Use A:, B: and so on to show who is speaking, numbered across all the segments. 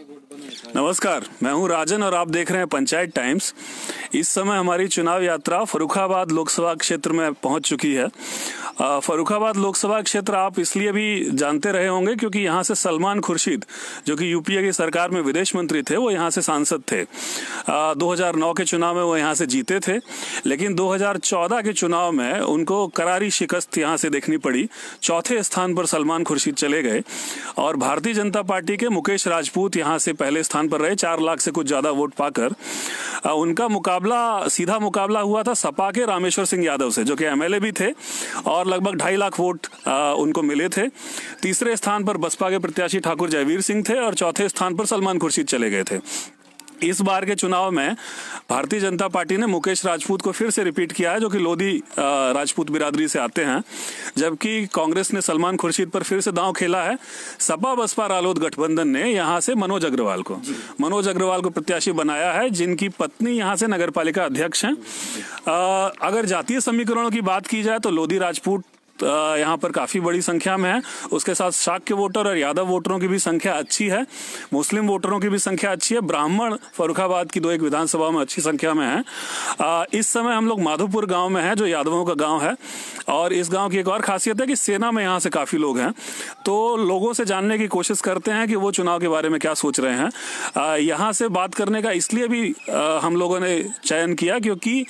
A: नमस्कार, मैं हूं राजन और आप देख रहे हैं पंचायत टाइम्स। इस समय हमारी चुनाव यात्रा फर्रुखाबाद लोकसभा क्षेत्र में पहुंच चुकी है। फर्रुखाबाद लोकसभा क्षेत्र आप इसलिए भी जानते रहे होंगे क्योंकि यहां से सलमान खुर्शीद, जो कि यूपीए की सरकार में विदेश मंत्री थे, वो यहां से सांसद थे। 2009 के चुनाव में वो यहां से जीते थे, लेकिन 2014 के चुनाव में उनको करारी शिकस्त यहां से देखनी पड़ी। चौथे स्थान पर सलमान खुर्शीद चले गए और भारतीय जनता पार्टी के मुकेश राजपूत यहां से पहले स्थान पर रहे, 4 लाख से कुछ ज्यादा वोट पाकर। उनका सीधा मुकाबला हुआ था सपा के रामेश्वर सिंह यादव से, जो कि एमएलए भी थे और लगभग 2.5 लाख वोट उनको मिले थे। तीसरे स्थान पर बसपा के प्रत्याशी ठाकुर जयवीर सिंह थे और चौथे स्थान पर सलमान खुर्शीद चले गए थे। इस बार के चुनाव में भारतीय जनता पार्टी ने मुकेश राजपूत को फिर से रिपीट किया है, जो कि लोधी राजपूत बिरादरी से आते हैं, जबकि कांग्रेस ने सलमान खुर्शीद पर फिर से दांव खेला है। सपा बसपा रालोद गठबंधन ने यहां से मनोज अग्रवाल को प्रत्याशी बनाया है, जिनकी पत्नी यहां से नगरपालिका अध्यक्ष हैं। अगर जातीय समीकरणों की बात की जाए तो लोधी राजपूत यहाँ पर काफी बड़ी संख्या में है। उसके साथ शाक्य वोटर और यादव वोटरों की भी संख्या अच्छी है, मुस्लिम वोटरों की भी संख्या अच्छी है। ब्राह्मण फर्रुखाबाद की 2-1 विधानसभा में अच्छी संख्या में है। इस समय हम लोग माधोपुर गांव में हैं, जो यादवों का गांव है, और इस गांव की एक और खासियत है कि सेना में यहाँ से काफी लोग हैं। तो लोगों से जानने की कोशिश करते हैं कि वो चुनाव के बारे में क्या सोच रहे हैं। यहाँ से बात करने का इसलिए भी हम लोगों ने चयन किया क्योंकि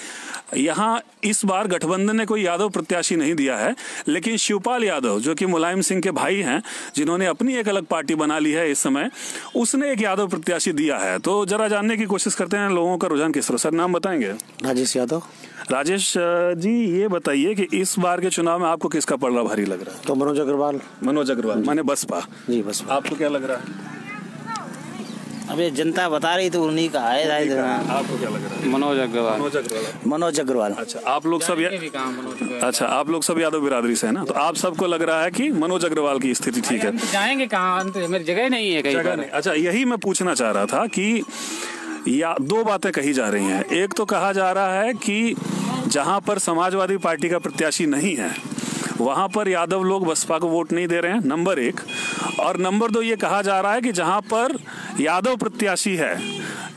A: यहाँ इस बार गठबंधन ने कोई यादव प्रत्याशी नहीं दिया है, लेकिन शिवपाल यादव, जो कि मुलायम सिंह के भाई हैं, जिन्होंने अपनी एक अलग पार्टी बना ली है इस समय, उसने एक यादव प्रत्याशी दिया है। तो जरा जानने की कोशिश करते हैं लोगों का रुझान किस तरह। सर, नाम बताएंगे?
B: राजेश यादव।
A: राजेश जी, ये बताइए कि इस बार के चुनाव में आपको किसका पलड़ा भारी लग रहा है?
B: तो मनोज अग्रवाल
A: माने बसपा।
B: जी, बसपा।
A: आपको क्या लग रहा है?
B: अबे जनता बता रही तो उन्हीं का है।
A: आपको क्या लग रहा है?
B: मनोज अग्रवाल।
A: अच्छा, आप लोग सब यादव बिरादरी से है ना, तो आप सबको लग रहा है कि मनोज अग्रवाल की स्थिति ठीक है।
C: जाएंगे कहाँ? मेरी जगह नहीं है, कहीं पर।
A: अच्छा, यही मैं पूछना चाह रहा था कि या 2 बातें कही जा रही हैं। एक तो कहा जा रहा है कि जहां पर समाजवादी पार्टी का प्रत्याशी नहीं है वहां पर यादव लोग बसपा को वोट नहीं दे रहे हैं, नंबर 1। और नंबर 2 ये कहा जा रहा है कि जहां पर यादव प्रत्याशी है,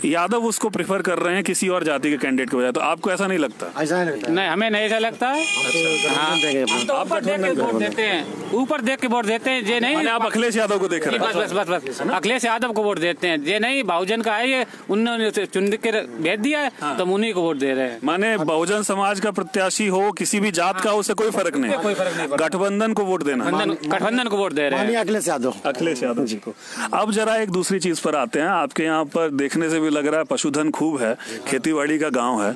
A: यादव उसको प्रेफर कर रहे हैं किसी और जाति के कैंडिडेट के बजाय। तो आपको ऐसा नहीं लगता?
C: नहीं, हमें नहीं ऐसा लगता है।
A: आप
C: ऊपर देख के वोट देते हैं, ये नहीं।
A: आप अखिलेश यादव को देख रहे हैं?
C: बस अखिलेश यादव को वोट देते हैं, ये नहीं बहुजन का है, ये उन्होंने चुन के भेज दिया है, तो उन्हीं को वोट दे रहे हैं।
A: माने बहुजन समाज का प्रत्याशी हो, किसी भी जात का, उसे कोई फर्क नहीं, गठबंधन को वोट देना,
C: गठबंधन को वोट दे रहे हैं,
A: अखिलेश यादव जी को। अब जरा एक दूसरी चीज पर आते हैं। आपके यहाँ पर देखने से भी लग रहा है पशुधन खूब है, खेतीबाड़ी का गांव है।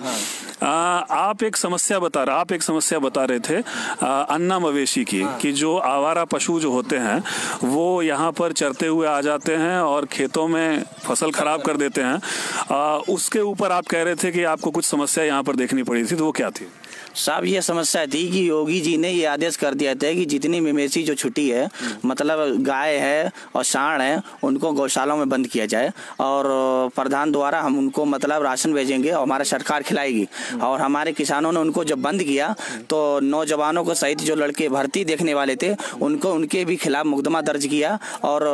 A: आप एक समस्या बता रहे थे अन्ना मवेशी की, कि जो आवारा पशु जो होते हैं वो यहाँ पर चरते हुए आ जाते हैं और खेतों में फसल खराब कर देते हैं। उसके ऊपर आप कह रहे थे कि आपको कुछ समस्या यहाँ पर देखनी पड़ी थी, तो वो क्या थी?
B: साहब, ये समस्या थी कि योगी जी ने ये आदेश कर दिया था कि जितनी मवेशी जो छुट्टी है, मतलब गाय है और सांड है, उनको गौशालाओं में बंद किया जाए और प्रधान द्वारा हम उनको मतलब राशन भेजेंगे और हमारा सरकार खिलाएगी। और हमारे किसानों ने उनको जब बंद किया तो नौजवानों को सहित जो लड़के भर्ती देखने वाले थे उनके भी खिलाफ मुकदमा दर्ज किया और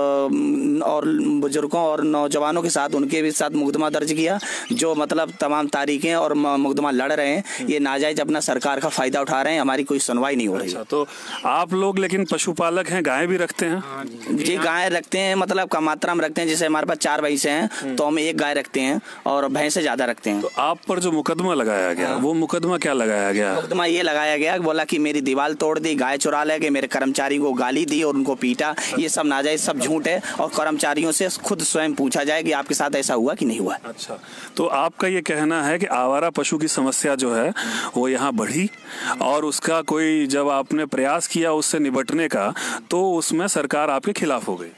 B: बुजुर्गों और नौजवानों के साथ उनके भी साथ मुकदमा दर्ज किया, जो मतलब तमाम तारीखें और मुकदमा लड़ रहे हैं। ये नाजायज अपना सरकार का फायदा उठा रहे हैं, हमारी कोई सुनवाई नहीं हो रही।
A: अच्छा, तो आप लोग लेकिन पशुपालक हैं, गाय भी रखते हैं?
B: जी, गाय रखते हैं, मतलब कम मात्रा में रखते हैं। जैसे हमारे पास 4 भैंसे हैं तो हम 1 गाय रखते हैं और भैंसे ज्यादा रखते हैं।
A: तो आप पर जो मुकदमा लगाया गया, वो मुकदमा क्या लगाया गया?
B: मुकदमा ये लगाया गया, बोला कि मेरी दीवार तोड़ दी, गाय चुरा ले गए, मेरे कर्मचारी को गाली दी और उनको पीटा। ये सब नाजायज, सब झूठ है और कर्मचारियों से खुद स्वयं पूछा जाए कि आपके साथ ऐसा हुआ कि नहीं हुआ।
A: अच्छा, तो आपका ये कहना है कि आवारा पशु की समस्या जो है वो यहाँ बढ़ी और उसका कोई जब आपने प्रयास किया उससे निपटने का, तो उसमें सरकार आपके खिलाफ हो गई?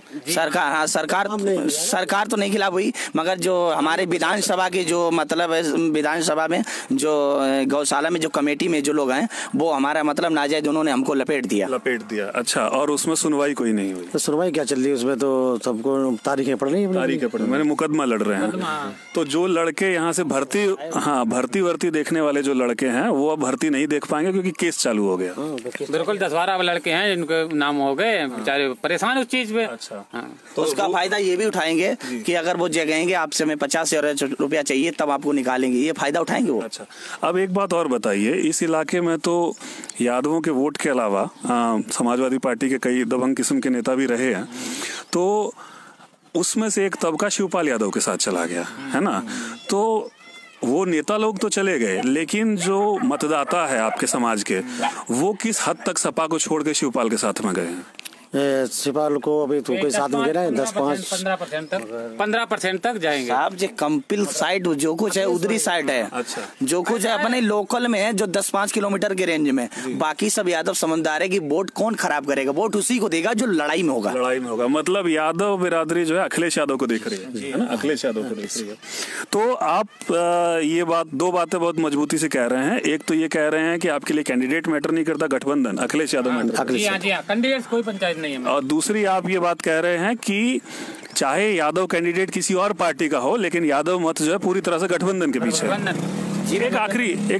B: सरकार तो नहीं खिलाफ हुई, मगर जो हमारे विधानसभा के जो मतलब विधानसभा में जो गौशाला में जो कमेटी में जो लोग हैं वो हमारा मतलब नाजायज उन्होंने हमको लपेट दिया।
A: अच्छा, और उसमें सुनवाई कोई नहीं हुई?
B: तो सुनवाई क्या चल रही है उसमें? तो सबको तारीखें पड़ रही है,
A: मैंने मुकदमा लड़ रहे हैं। तो जो लड़के यहाँ से भर्ती देखने वाले जो लड़के हैं वो अब भर्ती नहीं देख पाएंगे क्योंकि केस चालू हो गया।
C: बिल्कुल 10-12 लड़के हैं जिनके नाम हो गए, बेचारे परेशान उस चीज पे।
A: अच्छा।
B: तो उसका फायदा ये भी उठाएंगे कि अगर वो जगहेंगे आपसे हमें 50,000 रुपया चाहिए तब आपको निकालेंगे, ये फायदा उठाएंगे वो।
A: अच्छा, अब एक बात और बताइए, इस इलाके में तो यादवों के वोट के अलावा समाजवादी पार्टी के कई दबंग किस्म के नेता भी रहे हैं, तो उसमें से एक तबका शिवपाल यादव के साथ चला गया है ना। तो वो नेता लोग तो चले गए, लेकिन जो मतदाता है आपके समाज के, वो किस हद तक सपा को छोड़ के शिवपाल के साथ में गए हैं?
D: शिवपाल को अभी तो कोई साथ में रहे
C: 15% तक जाएंगे
B: साहब। जो कंपिल साइड जो कुछ है उधरी साइड है।
A: अच्छा।
B: जो कुछ है अपने लोकल में है, जो 10-5 किलोमीटर के रेंज में, बाकी सब यादव समझदार है कि वोट कौन खराब करेगा, वोट उसी को देगा जो लड़ाई में होगा।
A: लड़ाई में होगा, मतलब यादव बिरादरी जो है अखिलेश यादव को देख रही है ना, अखिलेश यादव को देख रही है। तो आप ये बात, दो बातें बहुत मजबूती से कह रहे हैं। एक तो ये कह रहे हैं कि आपके लिए कैंडिडेट मैटर नहीं करता, गठबंधन अखिलेश यादव मैटर।
C: जी हाँ, कैंडिडेट कोई पंचायत नहीं है।
A: और दूसरी आप ये बात कह रहे हैं कि चाहे यादव कैंडिडेट किसी और पार्टी का हो, लेकिन यादव मत जो है पूरी तरह से गठबंधन के पीछे है। एक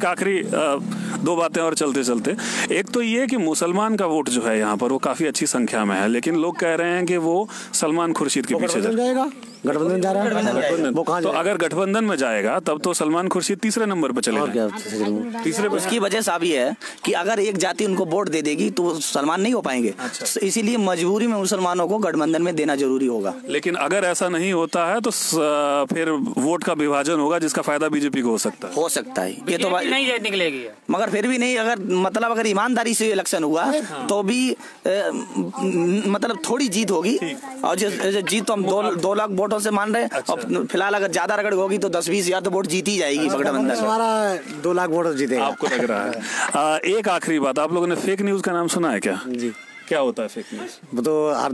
A: आखिरी दो बातें और चलते चलते, एक तो ये कि मुसलमान का वोट जो है यहाँ पर वो काफी अच्छी संख्या में है, लेकिन लोग कह रहे हैं कि वो सलमान खुर्शीद के पीछे
D: जाएगा। गठबंधन जा रहा है, वो कहाँ
A: तो अगर गठबंधन में जाएगा तब तो सलमान खुर्शीद तीसरे नंबर पर चलेगा।
B: तीसरे उसकी वजह साहब ये है कि अगर एक जाति उनको वोट दे देगी तो सलमान नहीं हो पाएंगे। अच्छा। इसीलिए मजबूरी में मुसलमानों को गठबंधन में देना जरूरी होगा।
A: लेकिन अगर ऐसा नहीं होता है तो फिर वोट का विभाजन होगा जिसका फायदा बीजेपी को हो सकता है।
B: ये तो
C: नहीं निकलेगी,
B: मगर फिर भी नहीं, अगर मतलब अगर ईमानदारी से इलेक्शन हुआ तो भी मतलब थोड़ी जीत होगी। और जीत तो हम 2 लाख वोटों से मान रहे हैं। अच्छा। और फिलहाल अगर ज्यादा रगड़ होगी तो 10-20 हज़ार तो वोट जीती जाएगी गठबंधन।
D: हमारा 2 लाख वोट जीतेगा
A: आपको लग रहा है। एक आखिरी बात, आप लोगों ने फेक न्यूज का नाम सुना है क्या?
D: जी।
A: क्या होता है फेक न्यूज?
D: वो तो हर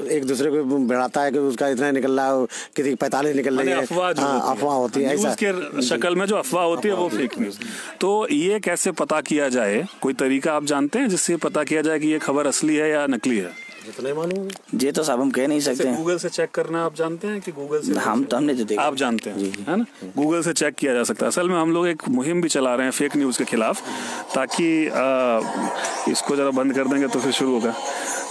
D: एक दूसरे को बढ़ाता है कि उसका इतना निकल रहा है, किसी 45 निकल रही है। अफवाह होती है, ऐसा
A: के शक्ल में जो अफवाह होती है वो फेक न्यूज। तो ये कैसे पता किया जाए, कोई तरीका आप जानते हैं जिससे पता किया जाए कि ये खबर असली है या नकली है?
B: ये तो सब हम कह नहीं सकते।
A: गूगल से चेक करना आप जानते हैं कि गूगल से?
B: हमने तो देखा।
A: आप जानते हैं है ना, गूगल से चेक किया जा सकता है। असल में हम लोग एक मुहिम भी चला रहे हैं फेक न्यूज के खिलाफ, ताकि इसको जरा बंद कर देंगे तो फिर शुरू होगा।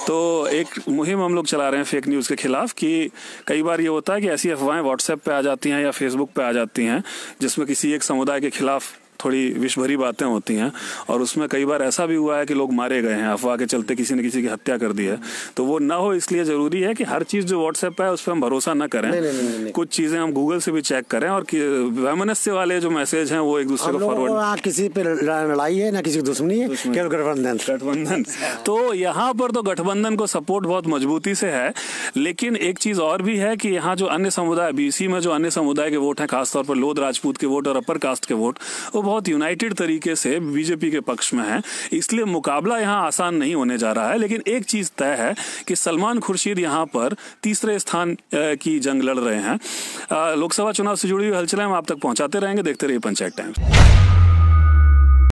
A: तो एक मुहिम हम लोग चला रहे हैं फेक न्यूज़ के खिलाफ कि कई बार ये होता है कि ऐसी अफवाहें व्हाट्सएप पे आ जाती हैं या फेसबुक पे आ जाती हैं जिसमें किसी एक समुदाय के खिलाफ थोड़ी विष भरी बातें होती हैं, और उसमें कई बार ऐसा भी हुआ है कि लोग मारे गए हैं, अफवाह के चलते किसी ने किसी की हत्या कर दी है। तो वो ना हो, इसलिए जरूरी है कि हर चीज जो व्हाट्सएप पे है उस पर हम भरोसा न करें। नहीं। कुछ चीजें हम गूगल से भी चेक करें, और वैमनस्य वाले जो मैसेज हैं वो एक दूसरे को फॉरवर्ड।
D: किसी पे लड़ाई है ना किसी की दुश्मनी है, केवल गठबंधन।
A: तो यहाँ पर तो गठबंधन को सपोर्ट बहुत मजबूती से है, लेकिन एक चीज और भी है कि यहाँ जो अन्य समुदाय, बीसी में जो अन्य समुदाय के वोट हैं, खासतौर पर लोध राजपूत के वोट और अपर कास्ट के वोट, वो बहुत यूनाइटेड तरीके से बीजेपी के पक्ष में है। इसलिए मुकाबला यहाँ आसान नहीं होने जा रहा है। लेकिन एक चीज तय है कि सलमान खुर्शीद यहाँ पर तीसरे स्थान की जंग लड़ रहे हैं। लोकसभा चुनाव से जुड़ी हुई हलचलें हम आप तक पहुंचाते रहेंगे। देखते रहिए पंचायत टाइम्स।